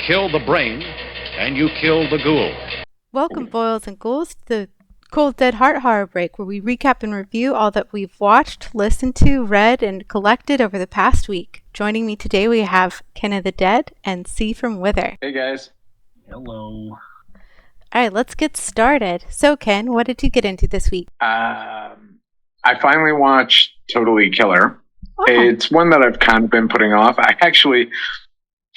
kill the brain, and you kill the ghoul. Welcome, boils and ghouls, to the Cold Dead Heart Horror Break, where we recap and review all that we've watched, listened to, read, and collected over the past week. Joining me today, we have Ken of the Dead and C from Wither. Hey, guys. Hello. All right, let's get started. So, Ken, what did you get into this week? I finally watched Totally Killer. Oh. It's one that I've kind of been putting off. I actually,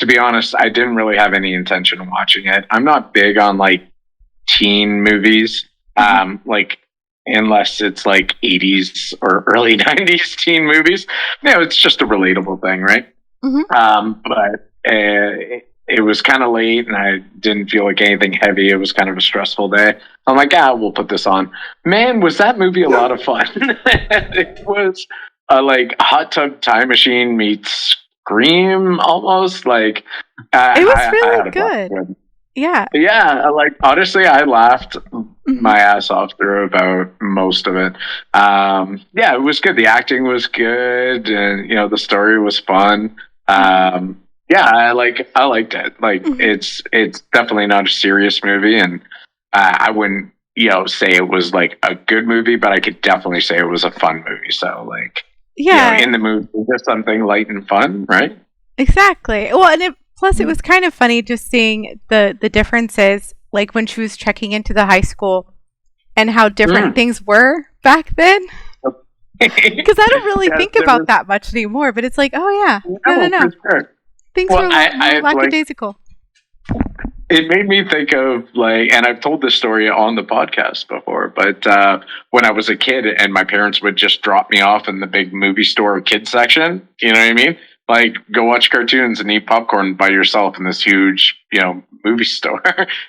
to be honest, I didn't really have any intention of watching it. I'm not big on teen movies, unless it's 80s or early 90s teen movies. It's just a relatable thing, right? Mm-hmm. But it was kind of late and I didn't feel like anything heavy. It was kind of a stressful day. I'm like, we'll put this on. Man, was that movie a lot of fun. It was Hot Tub Time Machine meets Scream almost. It was really good. Yeah. Yeah, honestly, I laughed my ass off through about most of it. It was good. The acting was good, and the story was fun. I liked it. It's definitely not a serious movie, and I wouldn't say it was a good movie, but I could definitely say it was a fun movie. So in the movie, just something light and fun, right? Exactly. Well, and plus, it was kind of funny just seeing the differences, when she was checking into the high school and how different things were back then. Because I don't really think about that much anymore, but it's no. For sure. Things were lackadaisical. It made me think of and I've told this story on the podcast before, but when I was a kid and my parents would just drop me off in the big movie store kids section, you know what I mean? Go watch cartoons and eat popcorn by yourself in this huge, movie store.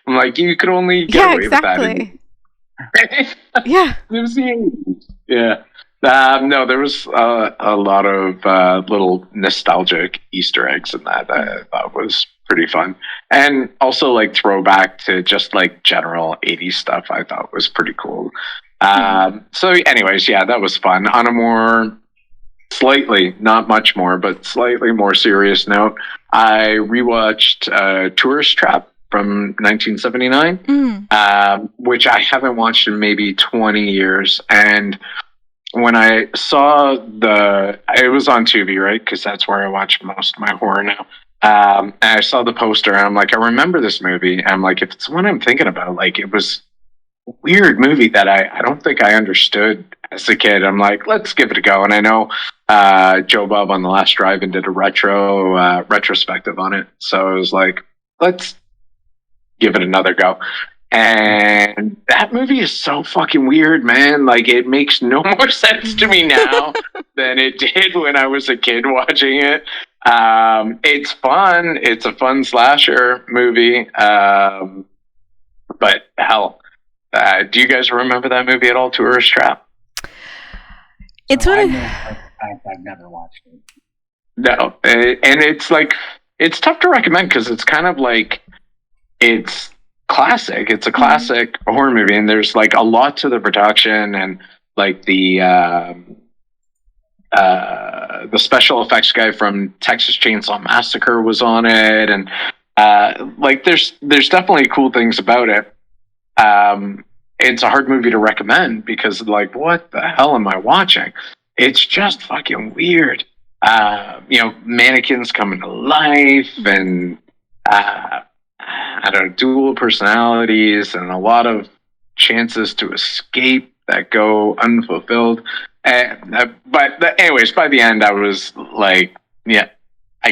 I'm you could only get away with that. Yeah. It was the 80s. Yeah. No, there was a lot of little nostalgic Easter eggs in that I thought was pretty fun. And also throwback to just general 80s stuff I thought was pretty cool. So anyways, that was fun. On a more slightly, not much more, but slightly more serious note, I rewatched Tourist Trap from 1979, which I haven't watched in maybe 20 years. And when I saw it was on Tubi, right? Because that's where I watch most of my horror now. And I saw the poster and I'm I remember this movie. And I'm if it's the one I'm thinking about, it was a weird movie that I don't think I understood as a kid. I'm let's give it a go. And I know Joe Bob on the last drive-in did a retrospective on it. So I was let's give it another go. And that movie is so fucking weird, man. It makes no more sense to me now than it did when I was a kid watching it. It's fun. It's a fun slasher movie. But hell, do you guys remember that movie at all, Tourist Trap? It's I've never watched it. No, and it's tough to recommend because it's kind of it's classic. It's a classic horror movie, and there's a lot to the production and the special effects guy from Texas Chainsaw Massacre was on it, and there's definitely cool things about it. It's a hard movie to recommend because what the hell am I watching? It's just fucking weird. Mannequins coming to life and dual personalities and a lot of chances to escape that go unfulfilled. But anyways, by the end, I was I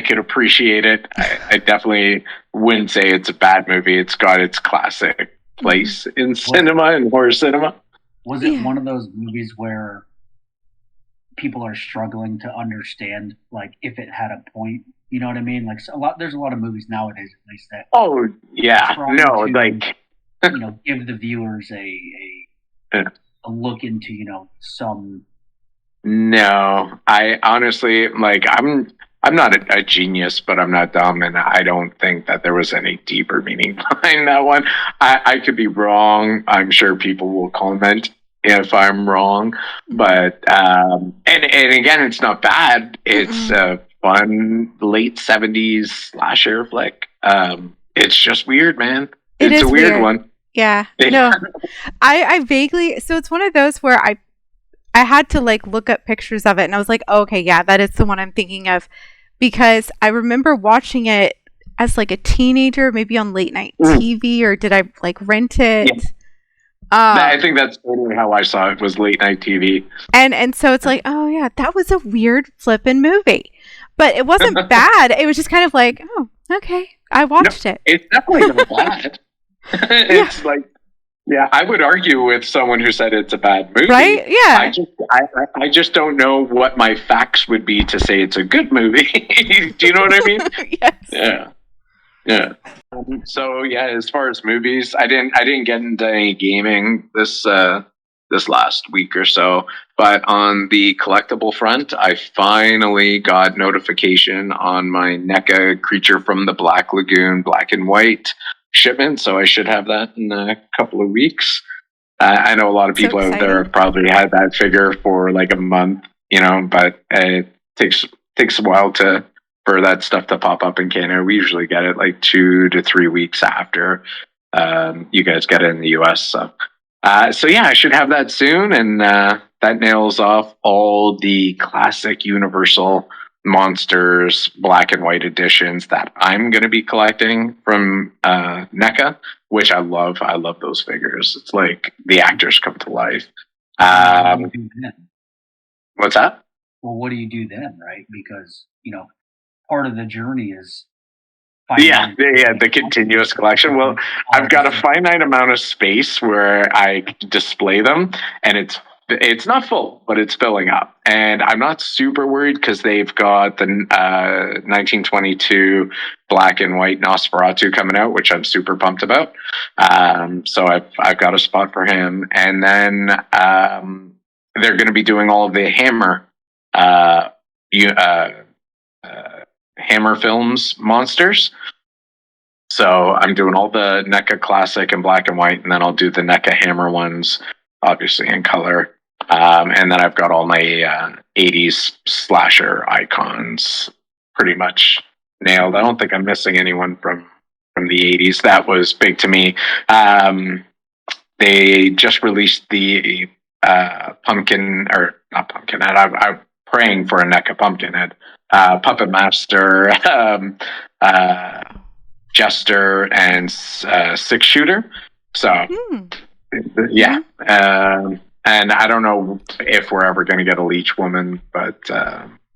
could appreciate it. I definitely wouldn't say it's a bad movie. It's got its classic place in cinema and horror cinema. Was it one of those movies where people are struggling to understand, if it had a point? You know what I mean? There's a lot of movies nowadays, at least that. Oh yeah, no, give the viewers a look into some. No, I honestly I'm not a genius, but I'm not dumb, and I don't think that there was any deeper meaning behind that one. I could be wrong. I'm sure people will comment if I'm wrong, but and again, it's not bad. It's a fun late 70s slasher flick. It's just weird, man. It It's is a weird weird. one. Yeah. No. I vaguely, so it's one of those where I had to like look up pictures of it and I was like, oh, okay, yeah, that is the one I'm thinking of, because I remember watching it as like a teenager, maybe on late night TV, or did I like rent it? Yeah. I think that's totally how I saw it, was late night TV. And so it's like, oh yeah, that was a weird flippin' movie. But it wasn't bad. It was just kind of like, oh, okay. I watched it. It's definitely not bad. It's like, yeah, I would argue with someone who said it's a bad movie. Right? Yeah. I just don't know what my facts would be to say it's a good movie. Do you know what I mean? Yes. Yeah. So yeah, as far as movies, I didn't get into any gaming this last week or so. But on the collectible front, I finally got notification on my NECA Creature from the Black Lagoon Black and White shipment, so I should have that in a couple of weeks. I know a lot of people out there have probably had that figure for like a month, but it takes a while for that stuff to pop up in Canada. We usually get it like 2 to 3 weeks after you guys get it in the US. So yeah, I should have that soon, and that nails off all the classic Universal Monsters Black and White editions that I'm going to be collecting from NECA, which I love. I love those figures. It's like the actors come to life. What's that? Well, what do you do then, right? Because, part of the journey is the continuous collection. Well, I've got a finite amount of space where I display them, and it's not full, but it's filling up. And I'm not super worried because they've got the 1922 black and white Nosferatu coming out, which I'm super pumped about. So I've got a spot for him, and then they're going to be doing all of the Hammer Hammer Films monsters. So I'm doing all the NECA classic in black and white, and then I'll do the NECA Hammer ones, obviously in color. And then I've got all my 80s slasher icons pretty much nailed. I don't think I'm missing anyone from the 80s. That was big to me. They just released the pumpkin, or not Pumpkinhead. I'm praying for a NECA Pumpkinhead. Puppet Master, Jester, and Six Shooter. So, yeah. And I don't know if we're ever going to get a Leech Woman, but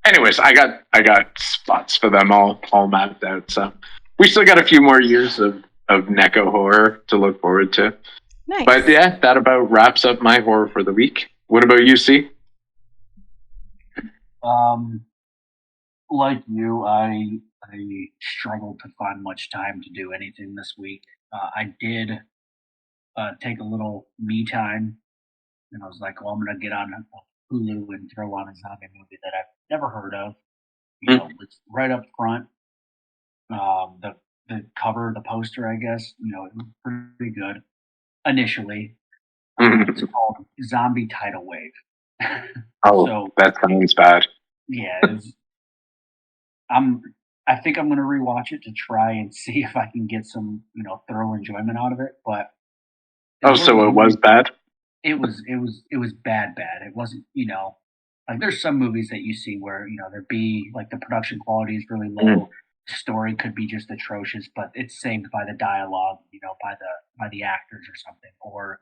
anyways, I got spots for them all mapped out. So we still got a few more years of NECA horror to look forward to. Nice. But yeah, that about wraps up my horror for the week. What about you, C? Like you, I struggled to find much time to do anything this week. I did take a little me time, and I was like, well, I'm going to get on Hulu and throw on a zombie movie that I've never heard of. It's right up front. The cover, the poster, I guess, it was pretty good initially. It's called Zombie Tidal Wave. So, that sounds bad. Yeah, I think I'm going to rewatch it to try and see if I can get some, thorough enjoyment out of it. But so it was bad. It was bad. It wasn't, like there's some movies that you see where there be like the production quality is really low, story could be just atrocious, but it's saved by the dialogue, by the actors or something, or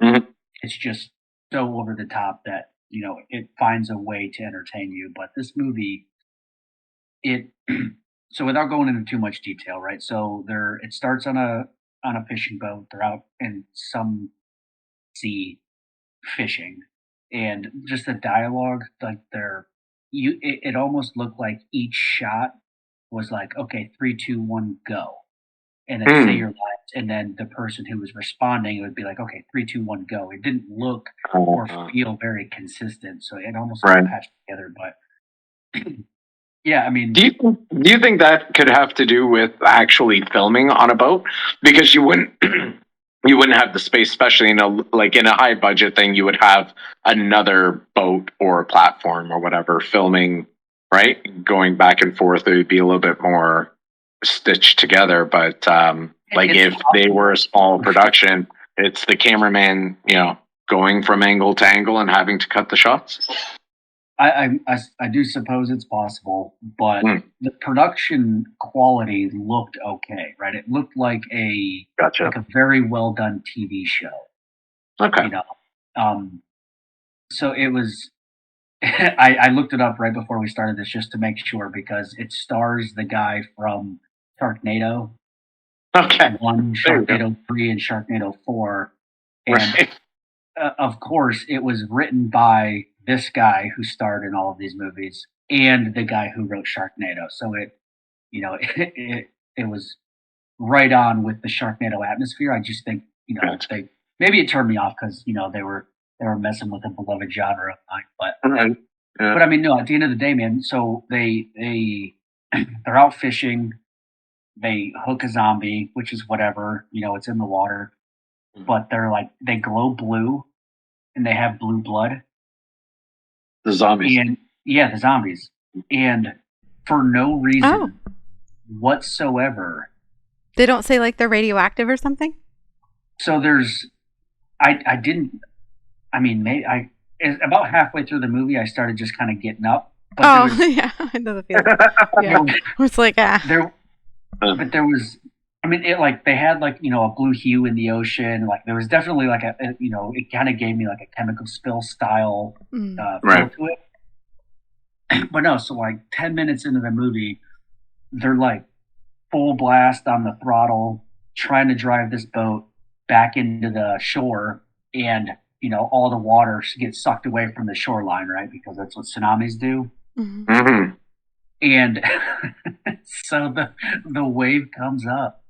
it's just so over the top that it finds a way to entertain you. But this movie, so without going into too much detail, right? So it starts on a fishing boat. They're out in some sea fishing, and just the dialogue, like it almost looked like each shot was like, okay, 3, 2, 1, go, and then say your lines, and then the person who was responding, it would be like, okay, 3, 2, 1, go. It didn't look or feel very consistent, so it almost got patched together. But yeah, I mean, do you think that could have to do with actually filming on a boat? Because you wouldn't have the space, especially in a high budget thing. You would have another boat or a platform or whatever filming, right? Going back and forth, it would be a little bit more stitched together. But like if they were a small production, it's the cameraman, going from angle to angle and having to cut the shots. I do suppose it's possible, but the production quality looked okay, right? It looked like a very well done TV show. Okay. So it was. I looked it up right before we started this just to make sure, because it stars the guy from Sharknado. Okay. 1, Sharknado 3, and Sharknado 4. And of course, it was written by this guy who starred in all of these movies and the guy who wrote Sharknado. So it was right on with the Sharknado atmosphere. I just think, maybe it turned me off because, they were messing with a beloved genre of mine. But I mean, no, at the end of the day, man, so they're out fishing. They hook a zombie, which is whatever, it's in the water, but they glow blue and they have blue blood. The zombies. The zombies. And for no reason whatsoever. They don't say like they're radioactive or something? So about halfway through the movie, I started just kind of getting up. But I know the feeling. Yeah. It's like, But there was, they had a blue hue in the ocean. Like there was definitely it kind of gave me like a chemical spill style feel to it. But no, so 10 minutes into the movie, they're like full blast on the throttle, trying to drive this boat back into the shore, and all the water gets sucked away from the shoreline, right? Because that's what tsunamis do. Mm-hmm. Mm-hmm. And so the wave comes up,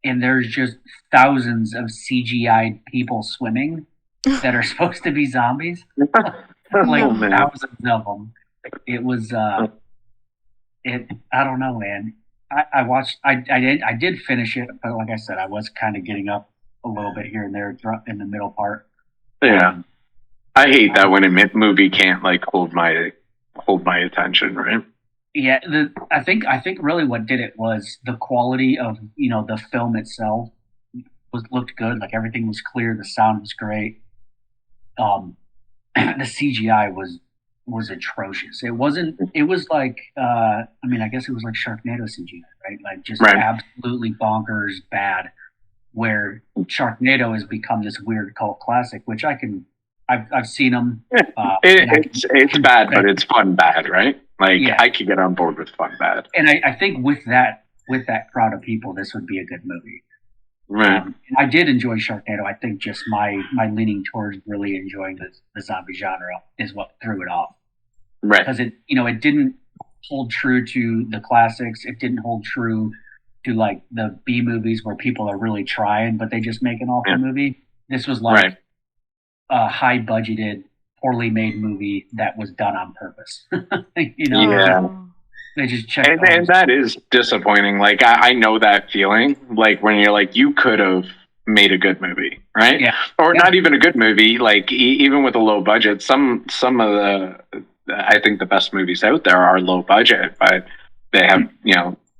and there's just thousands of CGI people swimming that are supposed to be zombies. Thousands of them. It was I don't know, man. I watched. I did finish it, but like I said, I was kind of getting up a little bit here and there in the middle part. Yeah, I hate that when a movie can't hold my attention, right? Yeah, I think really what did it was the quality of the film itself looked good. Like everything was clear, the sound was great. The CGI was atrocious. It wasn't. It was like I guess it was like Sharknado CGI, right? Like just absolutely bonkers bad. Where Sharknado has become this weird cult classic, which I've seen them. It's bad, but it's fun bad, right? I could get on board with fun bad. And I think with that crowd of people, this would be a good movie. Right. I did enjoy Sharknado. I think just my leaning towards really enjoying the zombie genre is what threw it off. Right. Because it didn't hold true to the classics. It didn't hold true to the B movies where people are really trying, but they just make an awful movie. This was a high budgeted, poorly made movie that was done on purpose. Yeah. They just checked. And that is disappointing. I know that feeling. When you're you could have made a good movie, right? Yeah. Or not even a good movie. Even with a low budget, some of the I think the best movies out there are low budget, but they have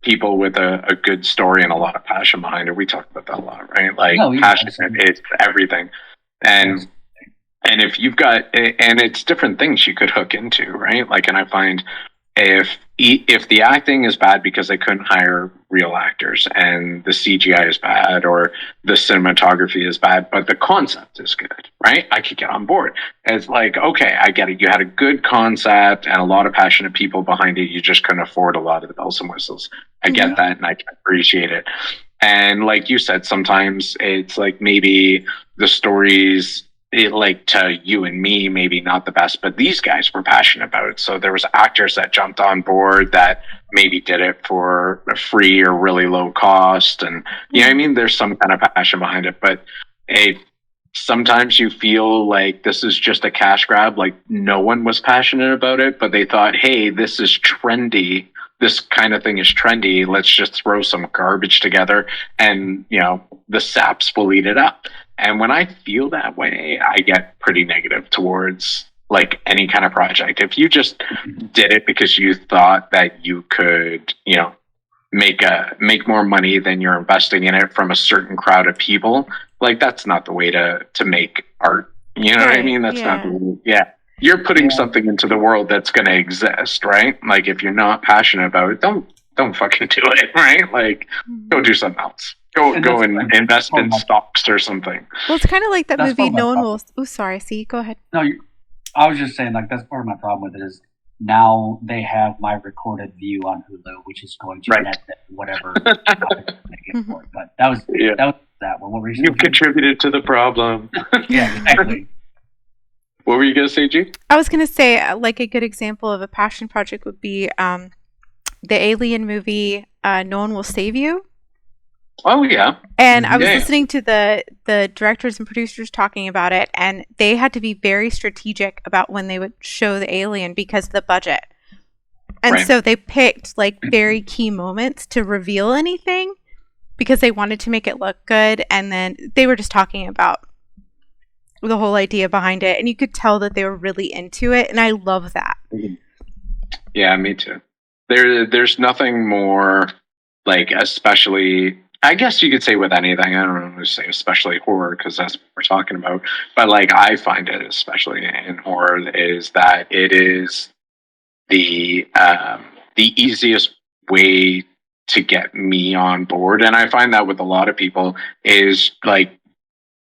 people with a good story and a lot of passion behind it. We talk about that a lot, right? Passion is everything. And if you've got, and it's different things you could hook into, right? And I find if the acting is bad because they couldn't hire real actors, and the CGI is bad, or the cinematography is bad, but the concept is good, right? I could get on board. It's okay, I get it. You had a good concept and a lot of passionate people behind it. You just couldn't afford a lot of the bells and whistles. I get that, and I can appreciate it. And like you said, sometimes it's maybe the stories, to you and me, maybe not the best, but these guys were passionate about it. So there was actors that jumped on board that maybe did it for a free or really low cost. And there's some kind of passion behind it, but sometimes you feel like this is just a cash grab. No one was passionate about it, but they thought, hey, this is trendy. This kind of thing is trendy. Let's just throw some garbage together and, the saps will eat it up. And when I feel that way, I get pretty negative towards any kind of project. If you just did it because you thought that you could, make more money than you're investing in it from a certain crowd of people. Like, that's not the way to make art. You know what I mean? That's not the way. Yeah. You're putting something into the world that's going to exist, right? Like, if you're not passionate about it, don't fucking do it, right? Like, go do something else. Go and invest in stocks or something. Well, it's kind of like that movie. No one will. Oh, sorry. See, go ahead. No, I was just saying, like, that's part of my problem with it is now they have my recorded view on Hulu, which is going to net whatever I get for it. But that was that one. What were you contributed to the problem. Yeah, exactly. What were you going to say, G? I was going to say, like, a good example of a passion project would be the Alien movie, No One Will Save You. Oh, yeah. And I was listening to the directors and producers talking about it, and they had to be very strategic about when they would show the alien because of the budget. And so they picked, like, very key moments to reveal anything because they wanted to make it look good. And then they were just talking about the whole idea behind it, and you could tell that they were really into it, and I love that. Yeah, me too. There's nothing more, like, especially, I guess you could say with anything, I don't know to say especially horror because that's what we're talking about, but like I find it especially in horror is that it is the easiest way to get me on board, and I find that with a lot of people is like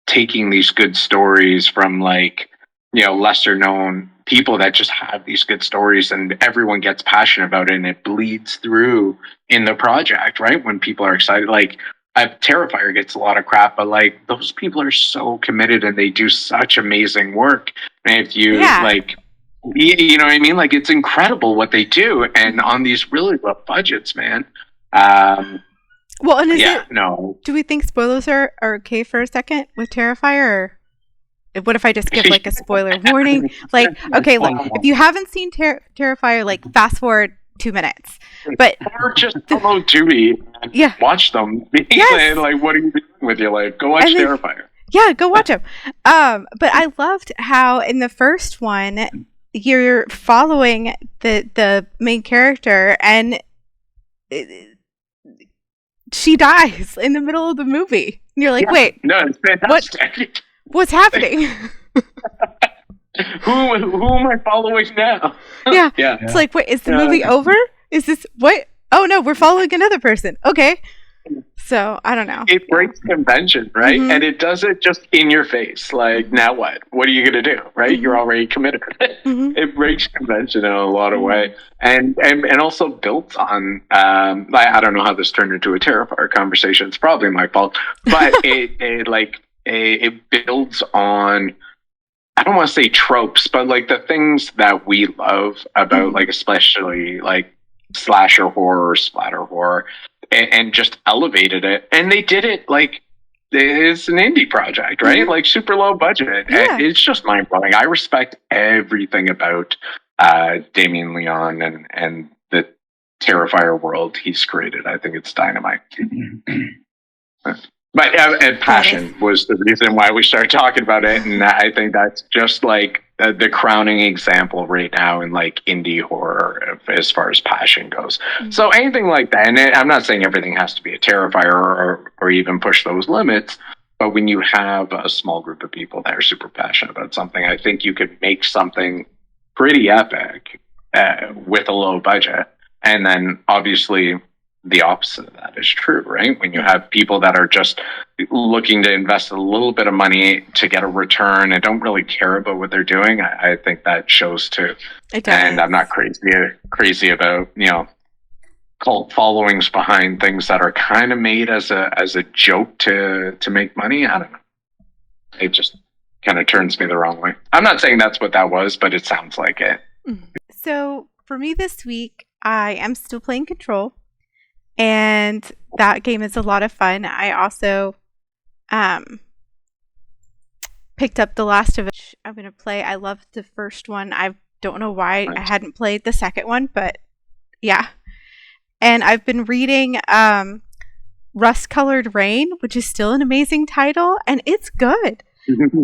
taking these good stories from, like, you know, lesser known people that just have these good stories and everyone gets passionate about it and it bleeds through in the project, right? When people are excited, like Terrifier gets a lot of crap, but like those people are so committed and they do such amazing work. And if you like, you know what I mean? Like, it's incredible what they do. And on these really low budgets, man. Well, and do we think spoilers are okay for a second with Terrifier? Or what if I just give, like, a spoiler warning? Like, okay, like, if you haven't seen Terrifier, like, fast forward 2 minutes. But or just follow Judy and watch them. And, like, what are you doing with your life? Go watch Terrifier. Yeah, go watch them. But I loved how in the first one, you're following the main character and she dies in the middle of the movie. And you're like, wait. No, it's fantastic. What's happening? Who am I following now? Yeah. It's like, wait, is the movie over? Is this what? Oh no, we're following another person. Okay. So I don't know. It breaks convention, right? And it does it just in your face. Like, now what? What are you gonna do? Right? You're already committed. It breaks convention in a lot of ways, and also built on. I don't know how this turned into a Terrifier conversation. It's probably my fault, but it builds on. I don't want to say tropes, but like the things that we love about, like, especially like slasher horror, splatter horror, and just elevated it. And they did it like it's an indie project, right? Like, super low budget. Yeah. It's just mind blowing. I respect everything about Damien Leone and the Terrifier world he's created. I think it's dynamite. But passion was the reason why we started talking about it, and I think that's just like the crowning example right now in like indie horror as far as passion goes. So anything like that, and I'm not saying everything has to be a Terrifier or even push those limits, but when you have a small group of people that are super passionate about something, I think you could make something pretty epic with a low budget, and then obviously the opposite of that is true, right? When you have people that are just looking to invest a little bit of money to get a return and don't really care about what they're doing, I think that shows too. And I'm not crazy about, you know, cult followings behind things that are kind of made as a joke to make money. I don't know. It just kind of turns me the wrong way. I'm not saying that's what that was, but it sounds like it. So for me this week, I am still playing Control. And that game is a lot of fun. I also picked up The Last of Us. I'm going to play. I loved the first one. I don't know why I hadn't played the second one, but yeah. And I've been reading Ruse Colored Rain, which is still an amazing title, and it's good.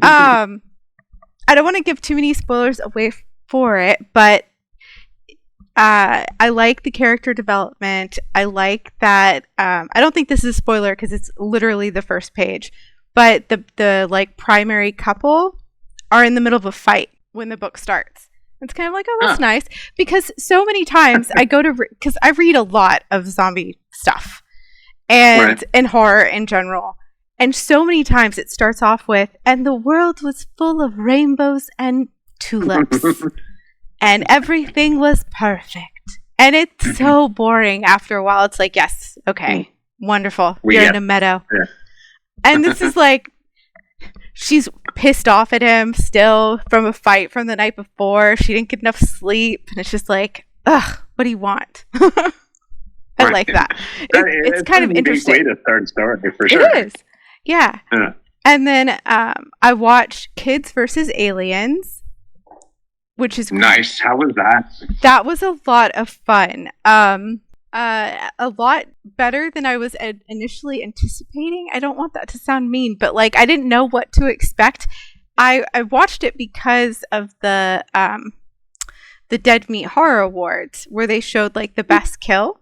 I don't want to give too many spoilers away for it, but I like the character development. I like that. I don't think this is a spoiler because it's literally the first page, but the like primary couple are in the middle of a fight when the book starts. It's kind of like, oh, that's nice, because so many times I go to because I read a lot of zombie stuff and horror in general, and so many times it starts off with, and the world was full of rainbows and tulips. And everything was perfect. And it's so boring after a while. It's like, yes, okay, wonderful. You're in a meadow. Yeah. And this is like, she's pissed off at him still from a fight from the night before. She didn't get enough sleep. And it's just like, ugh, what do you want? I like that. It's kind of interesting. Way to start a story, for sure. It is. Yeah. And then I watched Kids versus Aliens, which is nice. How was that? That was a lot of fun. A lot better than I was initially anticipating. I don't want that to sound mean, but like I didn't know what to expect. I watched it because of the Dead Meat Horror Awards, where they showed like the best kill.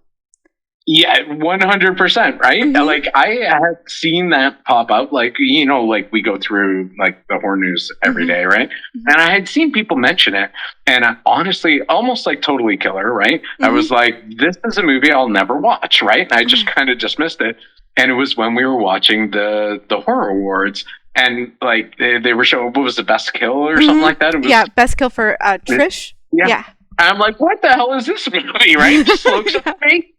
Yeah, 100%, right? Mm-hmm. Like, I had seen that pop up, like, you know, like, we go through, like, the horror news every day, right? Mm-hmm. And I had seen people mention it, and I, honestly, almost, like, totally killer, right? Mm-hmm. I was like, this is a movie I'll never watch, right? And I just kind of dismissed it, and it was when we were watching the horror awards, and, like, they were showing, what was the best kill or something like that? It was, best kill for Trish. Yeah. And I'm like, what the hell is this movie, right? It just looks amazing.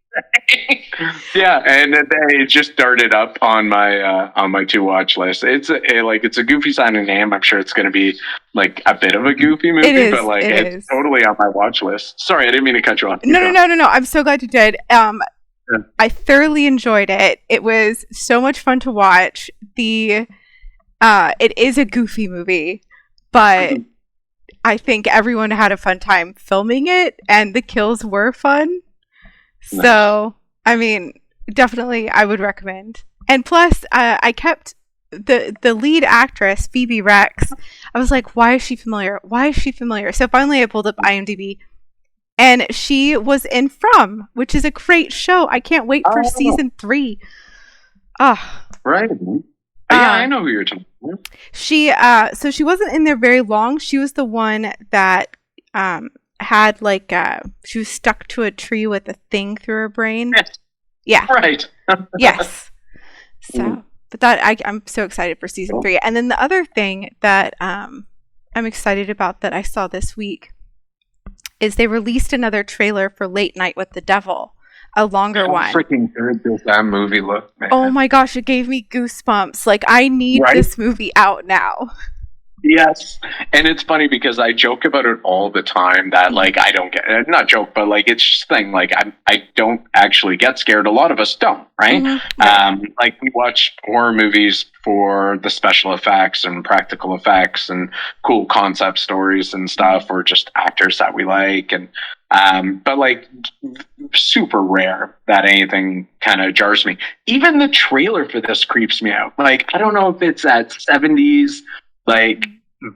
Yeah, and it just started up on my to watch list. It's a goofy sounding name. I'm sure it's going to be like a bit of a goofy movie, but like it's totally on my watch list. Sorry, I didn't mean to cut you off. No. I'm so glad you did. I thoroughly enjoyed it. It was so much fun to watch. It is a goofy movie, but I think everyone had a fun time filming it, and the kills were fun. Nice. So, I mean, definitely I would recommend. And plus, I kept the lead actress, Phoebe Rex. I was like, why is she familiar? So finally I pulled up IMDb, and she was in From, which is a great show. I can't wait for season 3. Right. Yeah, I know who you're talking about. She wasn't in there very long. She was the one that had like she was stuck to a tree with a thing through her brain. Yes. Yeah. Right. Yes. So, but that I'm so excited for season 3. And then the other thing that I'm excited about that I saw this week is they released another trailer for Late Night with the Devil, a longer one. Freaking good does that movie look, man. Oh my gosh, it gave me goosebumps. Like, I need this movie out now. Yes. And it's funny because I joke about it all the time that, like, I don't get, not joke, but, like, it's just a thing. Like, I don't actually get scared. A lot of us don't, right? Mm-hmm. Like, we watch horror movies for the special effects and practical effects and cool concept stories and stuff, or just actors that we like. And, but, like, super rare that anything kind of jars me. Even the trailer for this creeps me out. Like, I don't know if it's that 70s, like,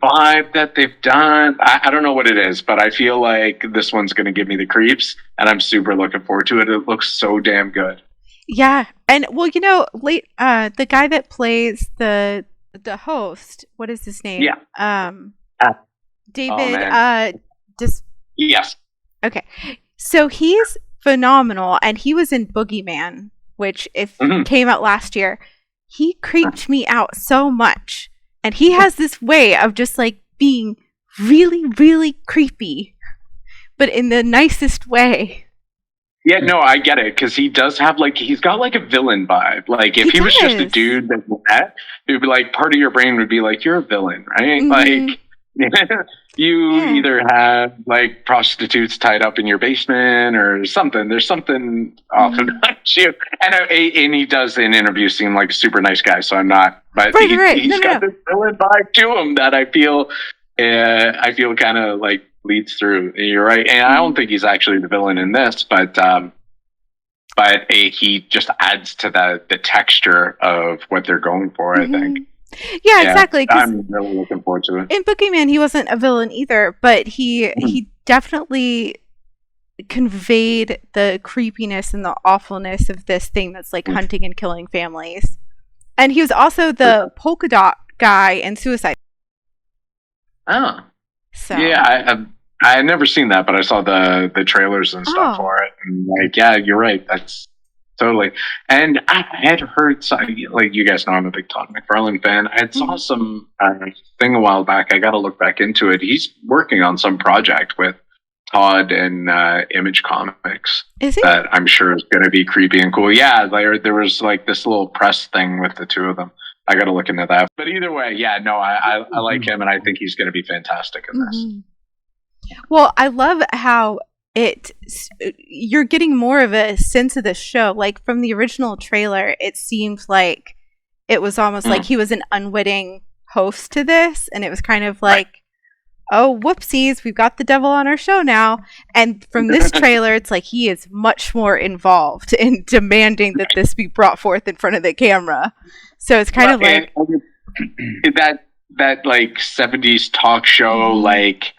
vibe that they've done. I don't know what it is, but I feel like this one's going to give me the creeps, and I'm super looking forward to it. It looks so damn good. Yeah. And, well, you know, the guy that plays the host, what is his name? Yeah. David. Yes. Okay. So he's phenomenal, and he was in Boogeyman, which came out last year. He creeped me out so much. And he has this way of just like being really, really creepy, but in the nicest way. Yeah, no, I get it, because he does have like, he's got like a villain vibe. Like, if he was just a dude that you met, it would be like, part of your brain would be like, you're a villain, right? Mm-hmm. Like, you either have like prostitutes tied up in your basement or something. There's something off about you. And he does in interviews seem like a super nice guy, so I'm not. But he's got this villain vibe to him that I feel kind of like leads through. You're right, and I don't think he's actually the villain in this, but he just adds to the texture of what they're going for. I think. Yeah, exactly. I'm really looking forward to it. In Boogeyman, he wasn't a villain either, but he definitely conveyed the creepiness and the awfulness of this thing that's like hunting and killing families. And he was also the polka dot guy in Suicide. Oh, So yeah. I had never seen that, but I saw the trailers and stuff for it, and like, yeah, you're right. That's totally. And I had heard, like, you guys know I'm a big Todd McFarlane fan. I had saw some thing a while back. I got to look back into it. He's working on some project with Todd and Image Comics. Is he? That I'm sure is going to be creepy and cool. Yeah, there was like this little press thing with the two of them. I got to look into that. But either way, yeah, no, I like him, and I think he's going to be fantastic in this. Well, I love how you're getting more of a sense of the show. Like from the original trailer, it seemed like it was almost like he was an unwitting host to this, and it was kind of like, oh, whoopsies, we've got the devil on our show now. And from this trailer, it's like he is much more involved in demanding that this be brought forth in front of the camera. So it's kind of like that like 70s talk show, like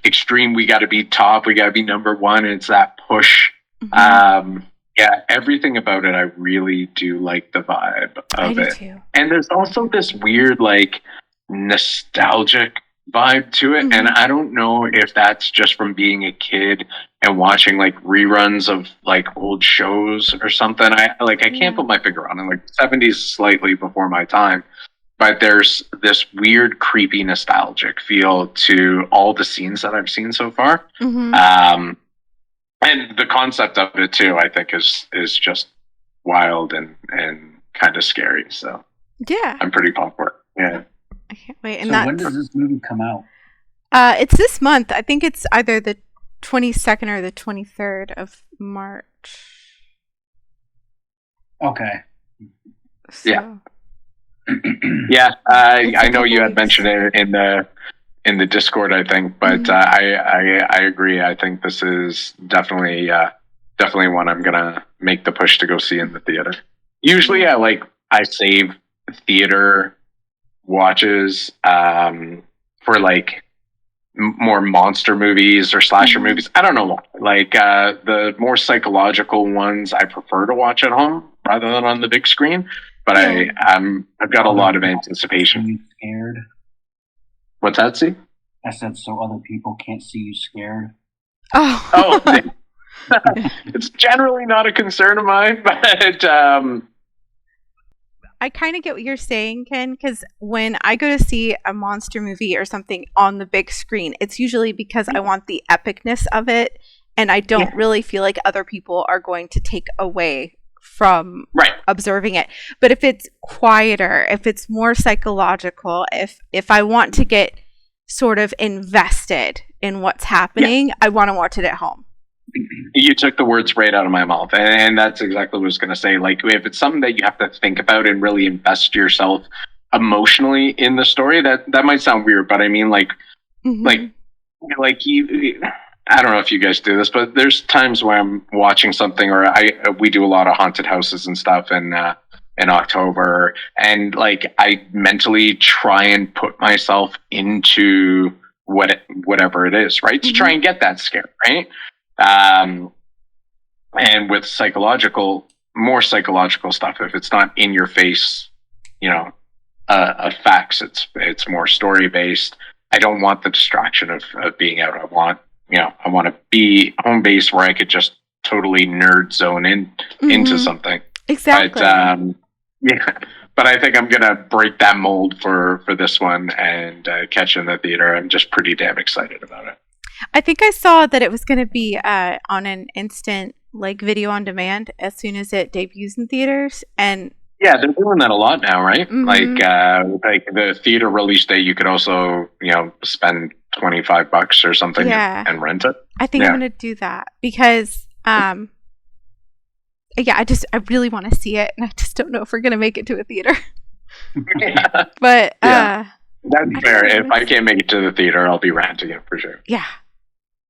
extreme, we got to be top, we got to be number one, and it's that push. Yeah, everything about it, I really do like the vibe of it. Too. And there's also this weird like nostalgic vibe to it, and I don't know if that's just from being a kid and watching like reruns of like old shows or something. I can't put my finger on it. Like 70s, slightly before my time. But there's this weird, creepy, nostalgic feel to all the scenes that I've seen so far. And the concept of it, too, I think is just wild and kind of scary. So yeah, I'm pretty pumped for it. Yeah. I can't wait. And so when does this movie come out? It's this month. I think it's either the 22nd or the 23rd of March. Okay. So. Yeah. Yeah, I know you had mentioned it in the Discord, I think, but I agree. I think this is definitely one I'm gonna make the push to go see in the theater. Usually, I save theater watches for like more monster movies or slasher movies. I don't know, like the more psychological ones I prefer to watch at home rather than on the big screen. But I've got a lot of anticipation. You scared? What's that, see? I said so other people can't see you scared. Oh. It's generally not a concern of mine, but I kind of get what you're saying, Ken, because when I go to see a monster movie or something on the big screen, it's usually because I want the epicness of it, and I don't really feel like other people are going to take away from observing it. But if it's quieter, if it's more psychological, if I want to get sort of invested in what's happening, I want to watch it at home. You took the words right out of my mouth, and that's exactly what I was going to say. Like, if it's something that you have to think about and really invest yourself emotionally in the story, that might sound weird, but I mean, like you. I don't know if you guys do this, but there's times where I'm watching something, or we do a lot of haunted houses and stuff in October, and like I mentally try and put myself into whatever it is, right, to try and get that scare, right? And with more psychological stuff, if it's not in your face, effects, it's more story based. I don't want the distraction of being out. I want to be home base where I could just totally nerd zone into something. Exactly. But I think I'm gonna break that mold for this one and catch it in the theater. I'm just pretty damn excited about it. I think I saw that it was going to be on an instant like video on demand as soon as it debuts in theaters, and yeah, they're doing that a lot now, right? Like the theater release day, you could also spend $25 or something and rent it. I think I'm going to do that because I really want to see it, and I just don't know if we're going to make it to a theater. But that's fair. If I can't make it to the theater, I'll be renting it for sure. Yeah.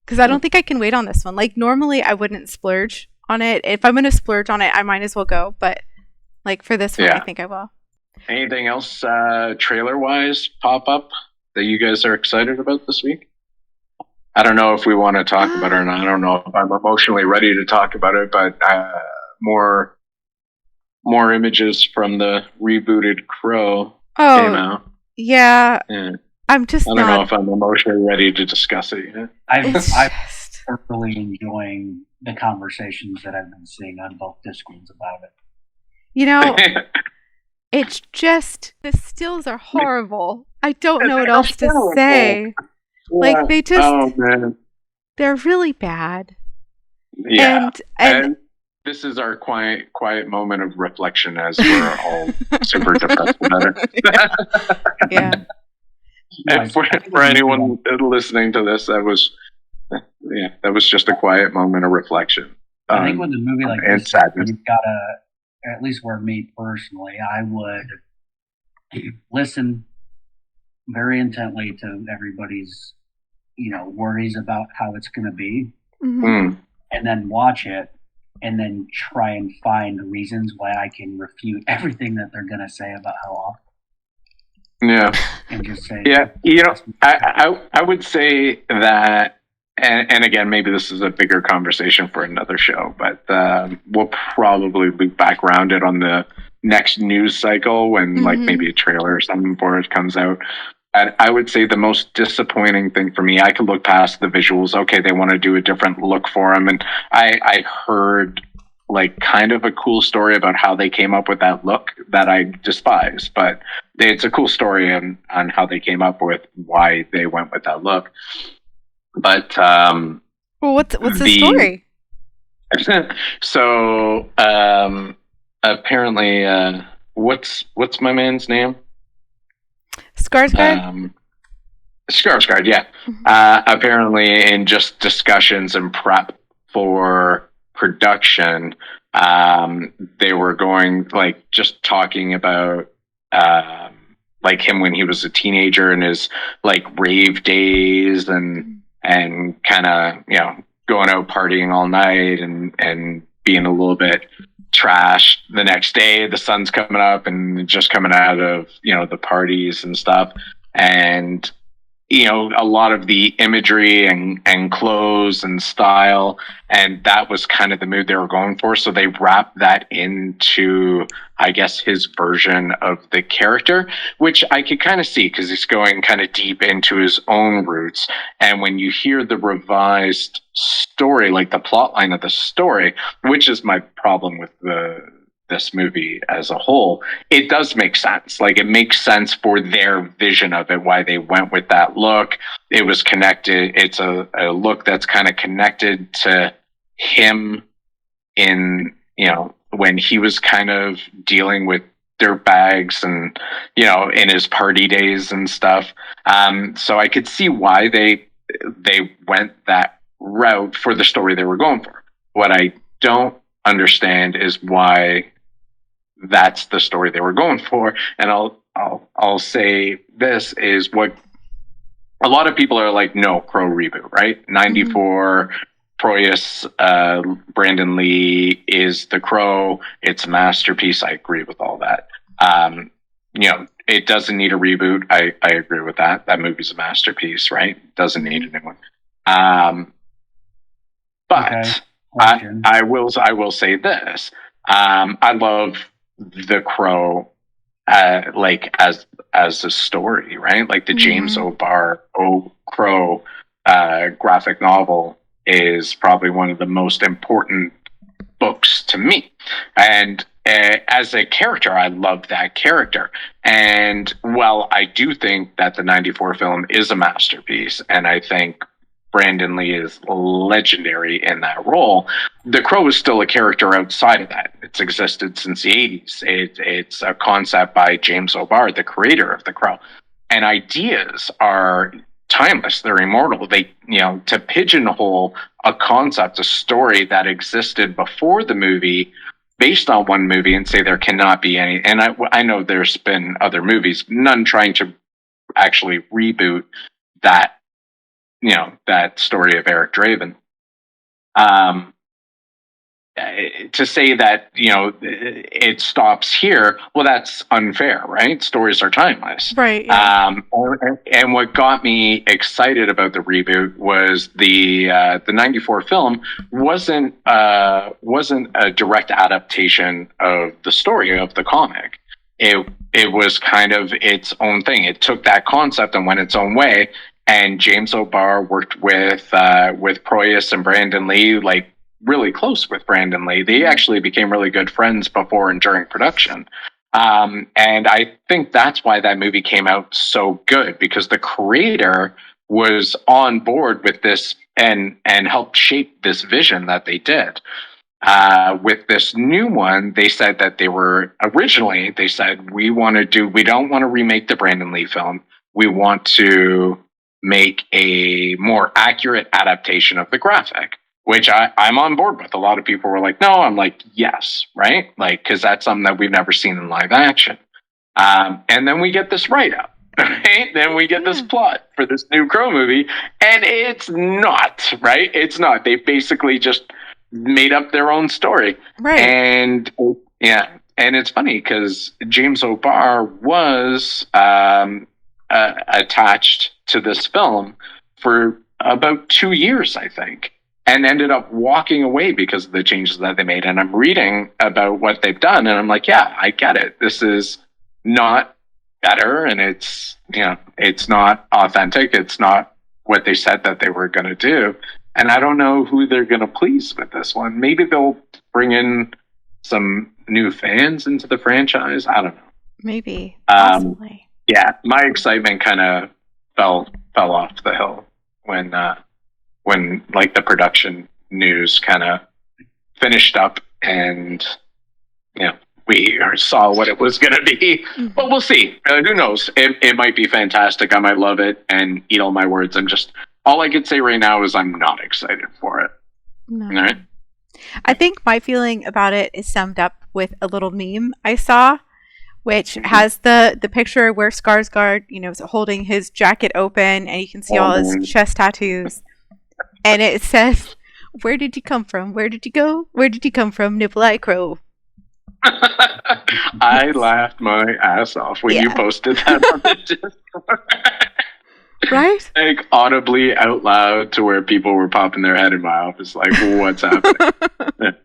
Because I don't think I can wait on this one. Like, normally I wouldn't splurge on it. If I'm going to splurge on it, I might as well go. But, like, for this one, I think I will. Anything else trailer-wise pop up that you guys are excited about this week? I don't know if we want to talk about it or not. I don't know if I'm emotionally ready to talk about it, but more images from the rebooted Crow came out. Yeah. I'm just I don't know if I'm emotionally ready to discuss it yet. I'm really enjoying the conversations that I've been seeing on both Discords about it. You know, it's just the stills are horrible. I don't know what else to say. Yeah. Like they just, oh man, they're really bad. Yeah, and this is our quiet moment of reflection as we're all super depressed about it. Yeah. And for anyone listening to this, that was just a quiet moment of reflection. I think with a movie like this, you've got to, at least for me personally, I would listen very intently to everybody's, worries about how it's going to be, and then watch it, and then try and find reasons why I can refute everything that they're going to say about how awful. Yeah. And just say, I would say that, and again, maybe this is a bigger conversation for another show, but we'll probably loop back around it on the next news cycle when like maybe a trailer or something for it comes out. And I would say the most disappointing thing for me, I could look past the visuals. Okay, they want to do a different look for them, and I heard like kind of a cool story about how they came up with that look that I despise, but it's a cool story on how they came up with why they went with that look. But well, what's the story? So apparently, what's my man's name? Skarsgård? Skarsgård, yeah. Apparently, in just discussions and prep for production, they were going like just talking about like him when he was a teenager and his like rave days and kind of going out partying all night and being a little bit trashed the next day. The sun's coming up and just coming out of the parties and stuff, and a lot of the imagery and clothes and style, and that was kind of the mood they were going for. So they wrapped that into, I guess, his version of the character, which I could kind of see because he's going kind of deep into his own roots. And when you hear the revised story, like the plot line of the story, which is my problem with this movie as a whole, it does make sense. Like it makes sense for their vision of it, why they went with that look. It was connected. It's a look that's kind of connected to him in, when he was kind of dealing with dirt bags and, in his party days and stuff. So I could see why they went that route for the story they were going for. What I don't understand is why that's the story they were going for. And I'll say this is what a lot of people are like, no, Crow reboot, right? 94, Proyas, Brandon Lee is the Crow. It's a masterpiece. I agree with all that. It doesn't need a reboot. I agree with that. That movie's a masterpiece, right? Doesn't need a new one. But I will say this. I love The Crow, like as a story, right? Like the James Crow graphic novel is probably one of the most important books to me, and as a character, I love that character. And while I do think that the '94 film is a masterpiece, and I think Brandon Lee is legendary in that role, the Crow is still a character outside of that. It's existed since the 80s. It's a concept by James O'Barr, the creator of the Crow. And ideas are timeless. They're immortal. They, to pigeonhole a concept, a story that existed before the movie based on one movie and say there cannot be any. And I know there's been other movies, none trying to actually reboot that, that story of Eric Draven. to say that it stops here, well, that's unfair, right? Stories are timeless, Right. Yeah. and what got me excited about the reboot was the '94 film wasn't a direct adaptation of the story of the comic. It was kind of its own thing. It took that concept and went its own way. And James O'Barr worked with Proyas and Brandon Lee, like really close with Brandon Lee. They actually became really good friends before and during production. And I think that's why that movie came out so good, because the creator was on board with this and helped shape this vision that they did. With this new one, they said that they said, we don't want to remake the Brandon Lee film. We want to make a more accurate adaptation of the graphic, which I'm on board with. A lot of people were like, no, I'm like, yes, right? Like, because that's something that we've never seen in live action. And then we get this write-up, right? Then we get this plot for this new Crow movie, and it's not, right? It's not. They basically just made up their own story. Right. And and it's funny because James O'Barr was attached to this film for about 2 years, I think, and ended up walking away because of the changes that they made. And I'm reading about what they've done, and I'm like, yeah, I get it. This is not better, and it's not authentic. It's not what they said that they were going to do. And I don't know who they're going to please with this one. Maybe they'll bring in some new fans into the franchise. I don't know. Maybe. Possibly. Yeah, my excitement kind of fell off the hill when like the production news kind of finished up, and we saw what it was going to be. Mm-hmm. But we'll see. Who knows? It might be fantastic. I might love it and eat all my words. All I could say right now is I'm not excited for it. No. All right. I think my feeling about it is summed up with a little meme I saw, which has the picture where Skarsgård, is holding his jacket open, and you can see all his chest tattoos. And it says, "Where did you come from? Where did you go? Where did you come from, Nibble Crow?" I laughed my ass off when you posted that on the Discord. Right? Like audibly out loud to where people were popping their head in my office like, what's happening?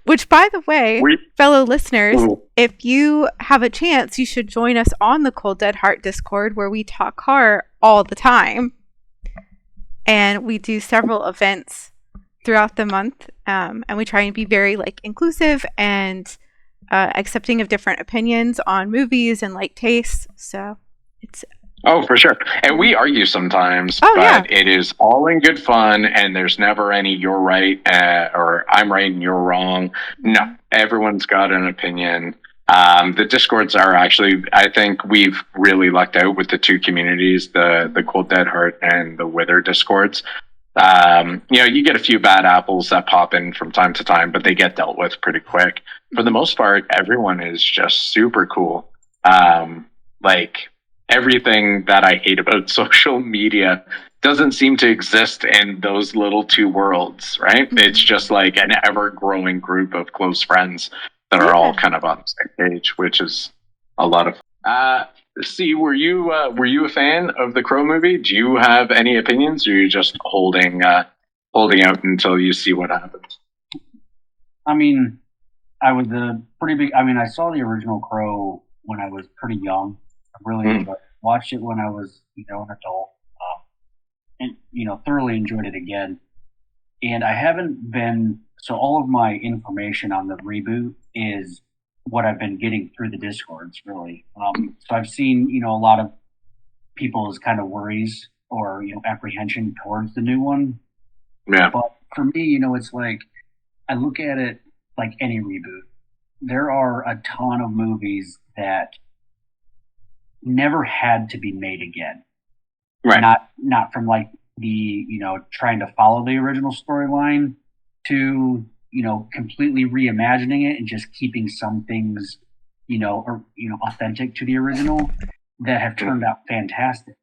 Which, by the way, fellow listeners, if you have a chance, you should join us on the Cold Dead Heart Discord, where we talk horror all the time. And we do several events throughout the month. And we try and be very inclusive and accepting of different opinions on movies and tastes. So it's... Oh, for sure. And we argue sometimes, It is all in good fun, and there's never any you're right or I'm right and you're wrong. No, everyone's got an opinion. The Discords are actually, I think we've really lucked out with the two communities, the Cold Dead Heart and the Wither Discords. You get a few bad apples that pop in from time to time, but they get dealt with pretty quick. For the most part, everyone is just super cool. Everything that I hate about social media doesn't seem to exist in those little two worlds, right? Mm-hmm. It's just like an ever-growing group of close friends that are all kind of on the same page, which is a lot of fun. See, were you a fan of the Crow movie? Do you have any opinions, or are you just holding out until you see what happens? I mean, I was a pretty big... I mean, I saw the original Crow when I was pretty young. I really watched it when I was, an adult, and thoroughly enjoyed it again. And I haven't been... So all of my information on the reboot is what I've been getting through the Discords, really. So I've seen, a lot of people's kind of worries or, apprehension towards the new one. Yeah. But for me, it's like, I look at it like any reboot. There are a ton of movies that never had to be made again. Right. Not from the, trying to follow the original storyline to, completely reimagining it and just keeping some things, authentic to the original that have turned out fantastic.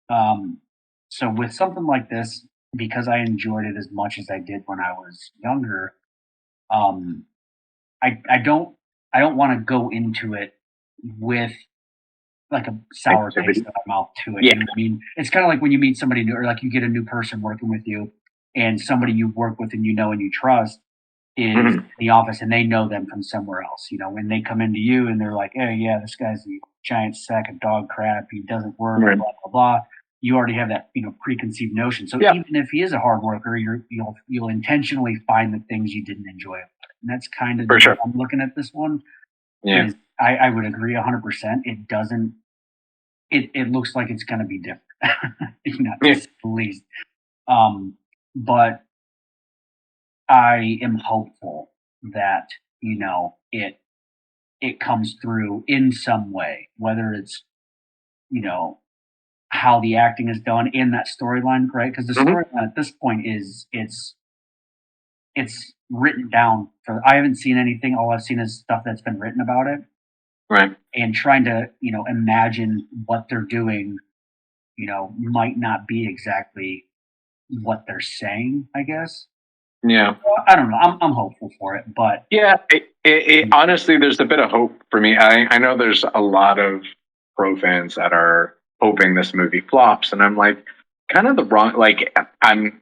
So with something like this, because I enjoyed it as much as I did when I was younger, I don't want to go into it with like a sour taste in my mouth to it. Yeah. You know what I mean? It's kind of like when you meet somebody new, or like you get a new person working with you, and somebody you work with and you know and you trust is in the office, and they know them from somewhere else. You know, when they come into you and they're like, "Hey, yeah, this guy's a giant sack of dog crap. He doesn't work." Blah blah blah. You already have that, preconceived notion. So even if he is a hard worker, you'll intentionally find the things you didn't enjoy about it. And that's kind of sure. I'm looking at this one. Yeah. I would agree 100%. It doesn't. It looks like it's going to be different, at least. But I am hopeful that it comes through in some way, whether it's how the acting is done in that storyline, right? Because the storyline at this point is it's written down for. I haven't seen anything. All I've seen is stuff that's been written about it, right? And trying to imagine what they're doing, might not be exactly what they're saying, I guess. Yeah, well, I don't know. I'm hopeful for it, but yeah, honestly, there's a bit of hope for me. I know there's a lot of Crow fans that are hoping this movie flops, and I'm like, kind of the wrong. Like, I'm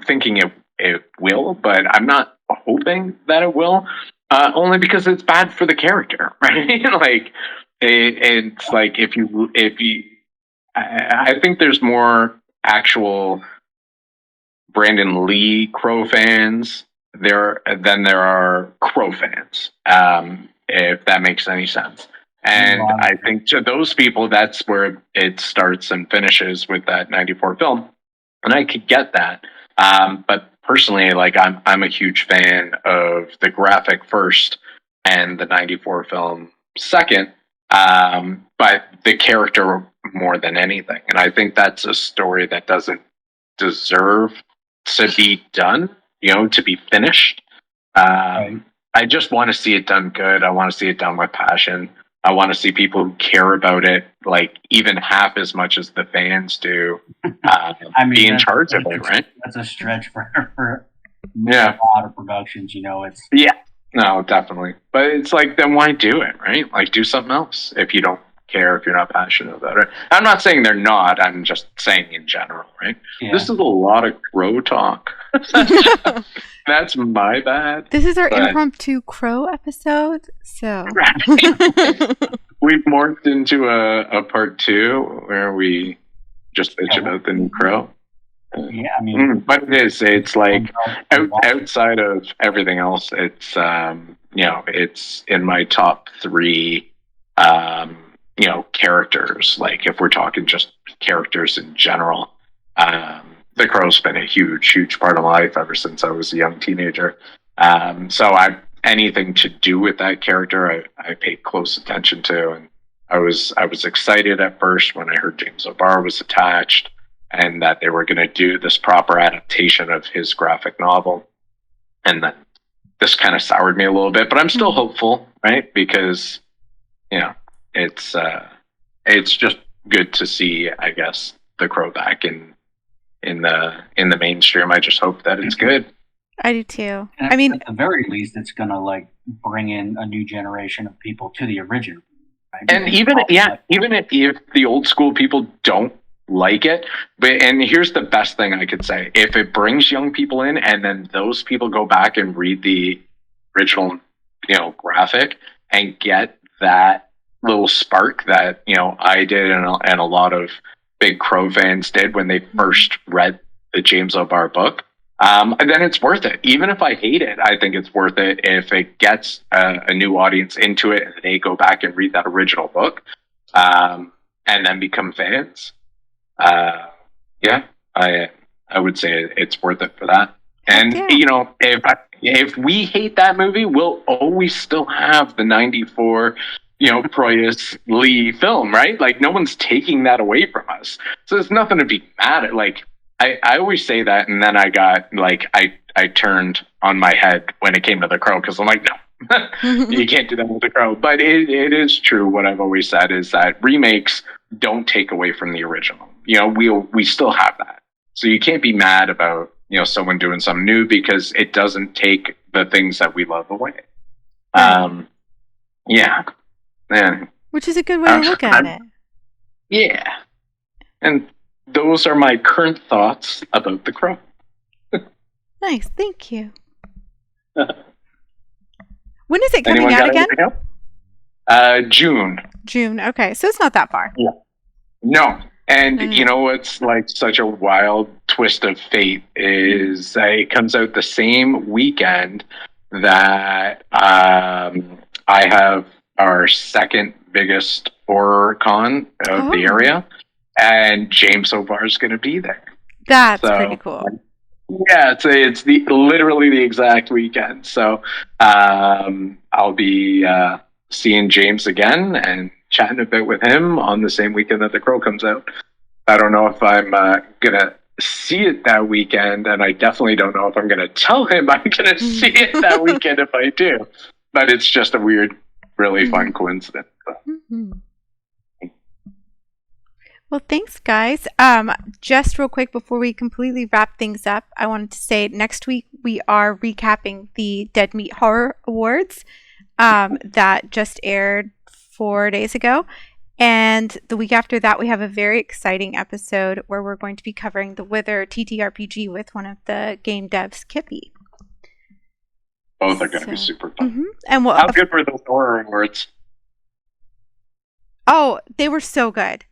thinking it will, but I'm not hoping that it will. Only because it's bad for the character, right? Like, it's like if you, I think there's more actual Brandon Lee Crow fans than there are Crow fans, if that makes any sense. And I think to those people, that's where it starts and finishes with that '94 film, and I could get that. But personally, like I'm a huge fan of the graphic first and the '94 film second, but the character more than anything. And I think that's a story that doesn't deserve to be done, to be finished. I just want to see it done good. I want to see it done with passion. I want to see people who care about it, like even half as much as the fans do, be in charge of it, right? That's a stretch for a lot of productions, It's no, definitely. But it's like, then why do it, right? Like, do something else if you don't care, if you're not passionate about it. I'm not saying they're not. I'm just saying in general, right? Yeah. This is a lot of Crow talk. That's my bad. This is our impromptu Crow episode, so we've morphed into a part 2 where we just bitch about the new Crow. Yeah, I mean, but it's like outside of everything else, it's it's in my top 3 characters. Like, if we're talking just characters in general, the Crow's been a huge part of my life ever since I was a young teenager. So anything to do with that character, I paid close attention to, and I was excited at first when I heard James O'Barr was attached and that they were going to do this proper adaptation of his graphic novel. And then this kind of soured me a little bit, but I'm still hopeful, right? Because it's just good to see, I guess, the Crow back in the mainstream. I just hope that it's good. I do too. And I mean, at the very least, it's gonna bring in a new generation of people to the original. Right? And even if the old school people don't like it, and here's the best thing I could say: if it brings young people in, and then those people go back and read the original, graphic, and get that little spark that I did and a lot of big Crow fans did when they first read the James O'Barr book, and then it's worth it. Even if I hate it, I think it's worth it if it gets a new audience into it and they go back and read that original book, and then become fans. I would say it's worth it for that. And if we hate that movie, we'll always still have the '94 Proyas Lee film, right? Like, no one's taking that away from us. So there's nothing to be mad at. Like, I always say that, and then I got, I turned on my head when it came to The Crow, because I'm like, no, you can't do that with The Crow. But it is true, what I've always said, is that remakes don't take away from the original. We still have that. So you can't be mad about, someone doing something new, because it doesn't take the things that we love away. Right. Yeah. And Which is a good way to look at it. yeah. And those are my current thoughts about The Crow. Nice, thank you. When is it coming Anyone out got again? anything else? June. June. Okay, so it's not that far. Yeah. No. And Mm. you know what's like such a wild twist of fate is it comes out the same weekend that I have our second biggest horror con of the area, and James O'Barr is going to be there. That's pretty cool. Yeah, it's literally the exact weekend. So I'll be seeing James again and chatting a bit with him on the same weekend that The Crow comes out. I don't know if I'm gonna see it that weekend, and I definitely don't know if I'm gonna tell him I'm gonna see it that weekend if I do. But it's just a weird, really fun coincidence. Mm-hmm. Well, thanks, guys. Just real quick before we completely wrap things up, I wanted to say next week we are recapping the Dead Meat Horror Awards that just aired 4 days ago. And the week after that, we have a very exciting episode where we're going to be covering the Wither TTRPG with one of the game devs, Kippy. Both are going to be super fun. Mm-hmm. And how good were those horror awards? Oh, they were so good.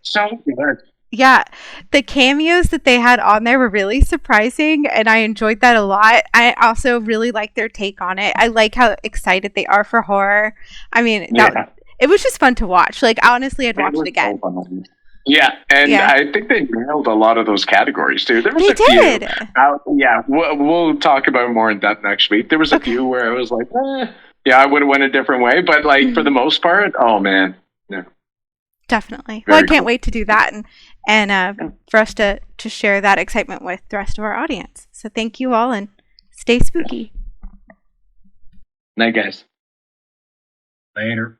So good. Yeah, the cameos that they had on there were really surprising, and I enjoyed that a lot. I also really like their take on it. I like how excited they are for horror. I mean, it was just fun to watch. Like, honestly, I'd watch it again. So yeah, and I think they nailed a lot of those categories, too. There was a few. We'll talk about more in depth next week. There was a few where I was like, I would have went a different way. But, like, for the most part, oh, man. Yeah. Definitely. Well, I can't wait to do that and for us to share that excitement with the rest of our audience. So thank you all, and stay spooky. Night, guys. Later.